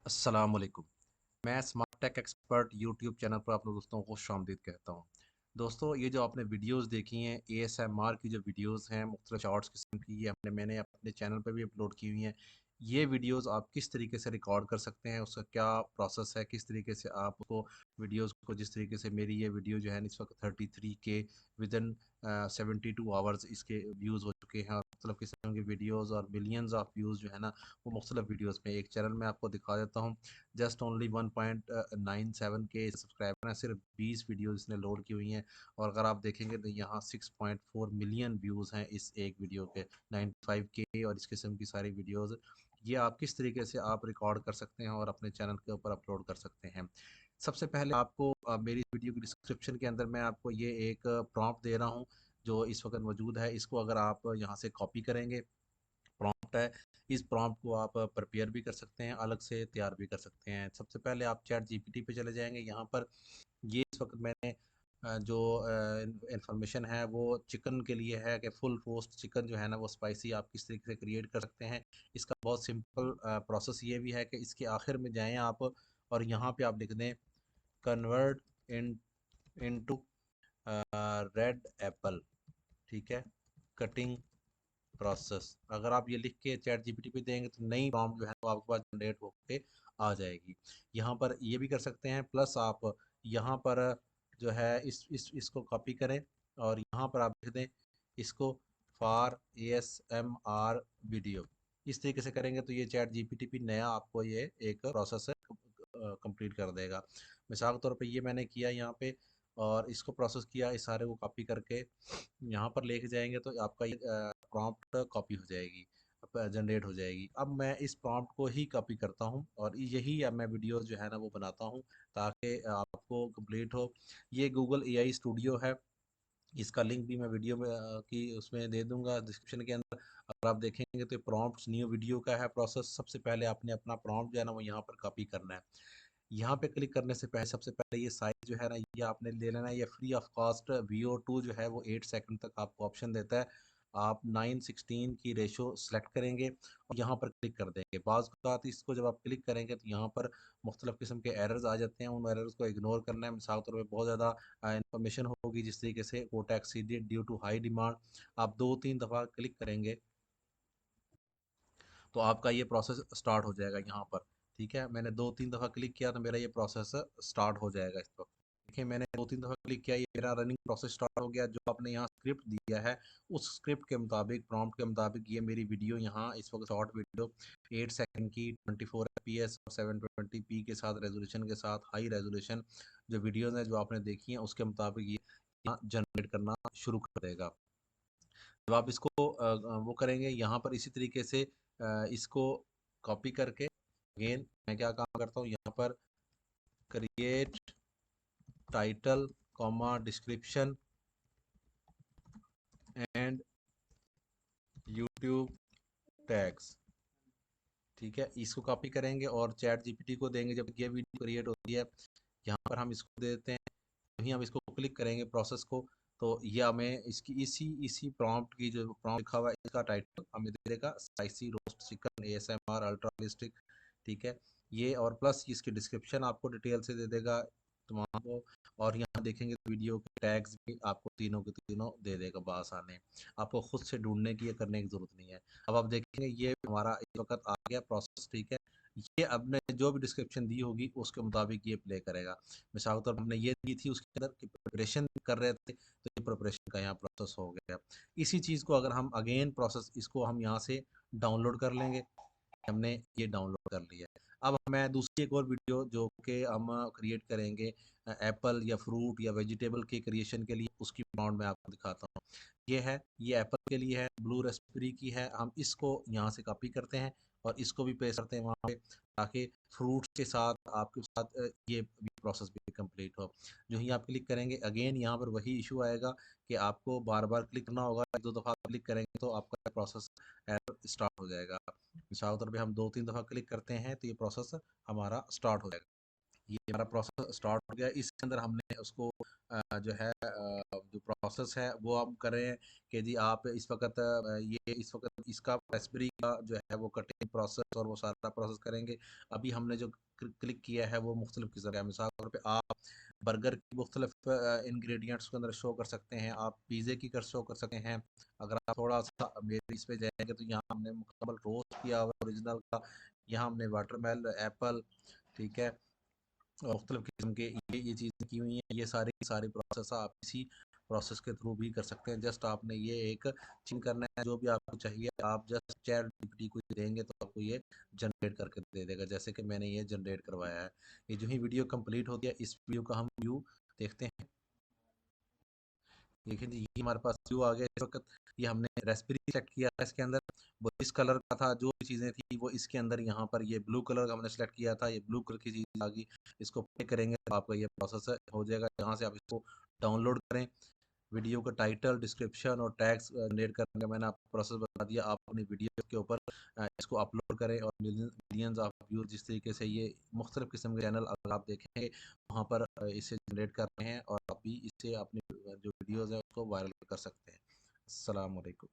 अस्सलामुअलैकुम। मैं smart tech expert YouTube channel पर अपने दोस्तों को खुशामदीद कहता हूँ। दोस्तों, ये जो आपने वीडियोस देखी हैं, एएसएमआर की जो वीडियोस हैं, मुख्तलिफ शॉर्ट्स किस्म की, ये मैंने अपने चैनल पे भी अपलोड की हुई हैं। ये वीडियोस आप किस तरीके से रिकॉर्ड कर सकते हैं, उसका क्या प्रोसेस है, किस तरीके से आप उसको वीडियोस को, जिस तरीके से मेरी ये वीडियो जो है इस वक्त 33 के विदिन 72 आवर्स इसके व्यूज़ हो चुके हैं, और मुख्तलिफ किस्म की वीडियोज़ और मिलियंस ऑफ व्यूज़ जो है ना, वो मुख्तलिफ वीडियोज़ में एक चैनल में आपको दिखा देता हूँ। जस्ट ओनली 1.97 के सब्सक्राइबर हैं, सिर्फ 20 वीडियो इसने लोड की हुई हैं। और अगर आप देखेंगे तो यहाँ 6.4 मिलियन व्यूज़ हैं इस एक वीडियो के, 95 के, और इस किस्म की सारी वीडियोज़। ये आप किस तरीके से आप रिकॉर्ड कर सकते हैं और अपने चैनल के ऊपर अपलोड कर सकते हैं। सबसे पहले आपको मेरी वीडियो की डिस्क्रिप्शन के अंदर मैं आपको ये एक प्रॉम्प्ट दे रहा हूँ जो इस वक्त मौजूद है। इसको अगर आप यहाँ से कॉपी करेंगे, प्रॉम्प्ट है, इस प्रॉम्प्ट को आप प्रिपेयर भी कर सकते हैं, अलग से तैयार भी कर सकते हैं। सबसे पहले आप चैट जीपीटी पे चले जाएंगे। यहाँ पर ये इस वक्त मैंने जो इंफॉर्मेशन है वो चिकन के लिए है कि फुल रोस्ट चिकन जो है ना वो स्पाइसी आप किस तरीके से क्रिएट कर सकते हैं। इसका बहुत सिंपल प्रोसेस ये भी है कि इसके आखिर में जाएं आप, और यहाँ पे आप लिख दें convert in into red Apple, ठीक है, कटिंग प्रोसेस। अगर आप ये लिख के चैट जीपीटी पे देंगे तो नई प्रॉम्प्ट जो है वो आपके पास जनरेट होके आ जाएगी। यहाँ पर ये भी कर सकते हैं, प्लस आप यहाँ पर जो है इस इसको कॉपी करें और यहाँ पर आप लिख दें इसको फॉर एएसएमआर वीडियो। इस तरीके से करेंगे तो ये चैट जीपीटी भी नया आपको ये एक प्रोसेस कंप्लीट कर देगा। मिसाल के तौर पे ये मैंने किया यहाँ पे, और इसको प्रोसेस किया, इस सारे को कॉपी करके यहाँ पर लेके जाएंगे तो आपका ये प्रॉम्प्ट कॉपी हो जाएगी, जनरेट हो जाएगी। अब मैं इस प्रॉम्प्ट को ही कॉपी करता हूँ और यही अब मैं वीडियोस जो है ना वो बनाता हूँ ताकि आपको कंप्लीट हो। ये गूगल एआई स्टूडियो है, इसका लिंक भी मैं वीडियो में की उसमें दे दूंगा डिस्क्रिप्शन के अंदर। अगर आप देखेंगे तो प्रॉम्प्ट न्यू वीडियो का है प्रोसेस। सबसे पहले आपने अपना प्रॉम्प्ट जो है ना वो यहाँ पर कॉपी करना है। यहाँ पे क्लिक करने से पहले सबसे पहले ये साइज जो है ना ये आपने ले लेना है। ये फ्री ऑफ कॉस्ट VO2 जो है वो 8 सेकंड तक आपको ऑप्शन देता है। आप 9:16 की रेशो सेलेक्ट करेंगे और यहाँ पर क्लिक कर देंगे। बाज़ औक़ात इसको जब आप क्लिक करेंगे तो यहाँ पर मुख्तलिफ़ किस्म के एरर्स आ जाते हैं, उन एरर्स को इग्नोर करना है। मिसाल के तौर पे बहुत ज़्यादा इंफॉर्मेशन होगी जिस तरीके से quota exceeded due to high demand. आप 2-3 दफ़ा क्लिक करेंगे तो आपका ये प्रोसेस स्टार्ट हो जाएगा यहाँ पर। ठीक है, मैंने 2-3 दफ़ा क्लिक किया तो मेरा ये प्रोसेस स्टार्ट हो जाएगा इस वक्त। देखिए, मैंने 2-3 दफ़ा क्लिक किया, ये मेरा रनिंग प्रोसेस स्टार्ट हो गया। जो आपने यहाँ स्क्रिप्ट दिया है उस स्क्रिप्ट के मुताबिक, प्रॉम्प्ट के मुताबिक ये मेरी वीडियो यहाँ इस वक्त शॉर्ट वीडियो 8 सेकंड की 24 एफपीएस और 720p के साथ रेजोल्यूशन के साथ, हाई रेजोल्यूशन जो वीडियोज़ हैं जो आपने देखी हैं उसके मुताबिक ये यहाँ जनरेट करना शुरू कर देगा। जब आप इसको वो करेंगे यहाँ पर इसी तरीके से इसको कॉपी करके, अगेन मैं क्या काम करता हूँ यहाँ पर create title comma description and YouTube tags. ठीक है, इसको कॉपी करेंगे और चैट जीपीटी को देंगे। जब ये वीडियो क्रिएट होती है यहाँ पर हम इसको दे देते हैं, वहीं हम इसको क्लिक करेंगे प्रोसेस को, तो ये हमें इसकी इसी इसी प्रॉम्प्ट की जो प्रॉम्प्ट लिखा हुआ है इसका टाइटल हमें दे देगा, spicy roast chicken ASMR ultra realistic. ठीक है, ये और प्लस इसकी डिस्क्रिप्शन आपको डिटेल से दे देगा तमाम को। और यहाँ देखेंगे तो वीडियो के टैग्स भी आपको तीनों के तीनों दे देगा बआसानी। आपको खुद से ढूंढने की या करने की जरूरत नहीं है। अब आप देखेंगे ये हमारा इस वक्त आ गया प्रोसेस। ठीक है, ये आपने जो भी डिस्क्रिप्शन दी होगी उसके मुताबिक ये प्ले करेगा। मिसाल के तौर पर हमने ये दी थी उसके अंदर कि प्रिपरेशन कर रहे थे तो ये प्रिपरेशन का यहाँ प्रोसेस हो गया। इसी चीज़ को अगर हम अगेन प्रोसेस इसको हम यहाँ से डाउनलोड कर लेंगे, हमने ये डाउनलोड कर लिया है। अब मैं दूसरी एक और वीडियो जो कि हम क्रिएट करेंगे एप्पल या फ्रूट या वेजिटेबल के क्रिएशन के लिए, उसकी प्रॉम्प्ट मैं आपको दिखाता हूँ। ये है, ये एप्पल के लिए है, ब्लू रास्पबेरी की है। हम इसको यहाँ से कॉपी करते हैं और इसको भी पेस्ट करते हैं वहाँ पे, ताकि फ्रूट्स के साथ आपके साथ ये भी प्रोसेस भी कंप्लीट हो। जो ही आप क्लिक करेंगे अगेन यहाँ पर वही इशू आएगा कि आपको बार बार क्लिक करना होगा। 1-2 दफ़ा क्लिक करेंगे तो आपका प्रोसेस स्टार्ट हो जाएगा। मिसाल के तौर पे हम 2-3 दफ़ा क्लिक करते हैं तो ये प्रोसेस हमारा स्टार्ट हो जाएगा। ये हमारा प्रोसेस स्टार्ट हो गया। इसके अंदर हमने उसको जो है जो प्रोसेस है वो हम कर रहे हैं कि जी आप इस वक्त ये इस वक्त इसका रेसिपी का जो है वो कटिंग प्रोसेस और वो सारा प्रोसेस करेंगे। अभी हमने जो क्लिक किया है वो मुख्तलिफ किस्म का है। मिसाल के तौर पे आप बर्गर की मुख्तलिफ इंग्रेडिएंट्स के अंदर शो कर सकते हैं, आप पिज़्ज़े की कर शो कर सकते हैं। अगर आप थोड़ा सा मेरे इस पे जाएंगे तो यहाँ हमने मुकम्मल रोस्ट किया हुआ ओरिजिनल का, यहाँ हमने वाटरमेलन, एप्पल, ठीक है, और मुख्तलिफ किस्म के ये चीज़ें की हुई हैं। ये सारी की सारी प्रोसेस आप इसी प्रोसेस के थ्रू भी कर सकते हैं। जस्ट आपने ये एक चिन करना है, जो भी आपको चाहिए आप जस्ट चैट जीपीटी को देंगे तो आपको ये जनरेट करके दे देगा, जैसे कि मैंने ये जनरेट करवाया है। ये जो ही वीडियो कंप्लीट होती है, इस वीडियो का हम व्यू देखते हैं। देखिए जी, ये हमारे पास व्यू आ गया इस वक्त। ये हमने रेसिपी सेलेक्ट किया है इसके अंदर, वो इस कलर का था, जो भी चीज़ें थी वो इसके अंदर, यहाँ पर ये ब्लू कलर का हमने सेलेक्ट किया था, ये ब्लू कलर की चीज़ आ गई। इसको प्ले करेंगे तो आपका ये प्रोसेस हो जाएगा। यहाँ से आप इसको डाउनलोड करें। वीडियो का टाइटल, डिस्क्रिप्शन और टैग्स जनरेट करने का मैंने आपको प्रोसेस बता दिया। आप अपनी वीडियो के ऊपर इसको अपलोड करें और मिलियंस ऑफ व्यूज जिस तरीके से ये मुख्तलिफ किस्म के चैनल अगर आप देखेंगे वहाँ पर इसे जनरेट कर रहे हैं, और आप भी इससे अपनी जो वीडियोज़ हैं उसको वायरल कर सकते हैं। अस्सलाम वालेकुम।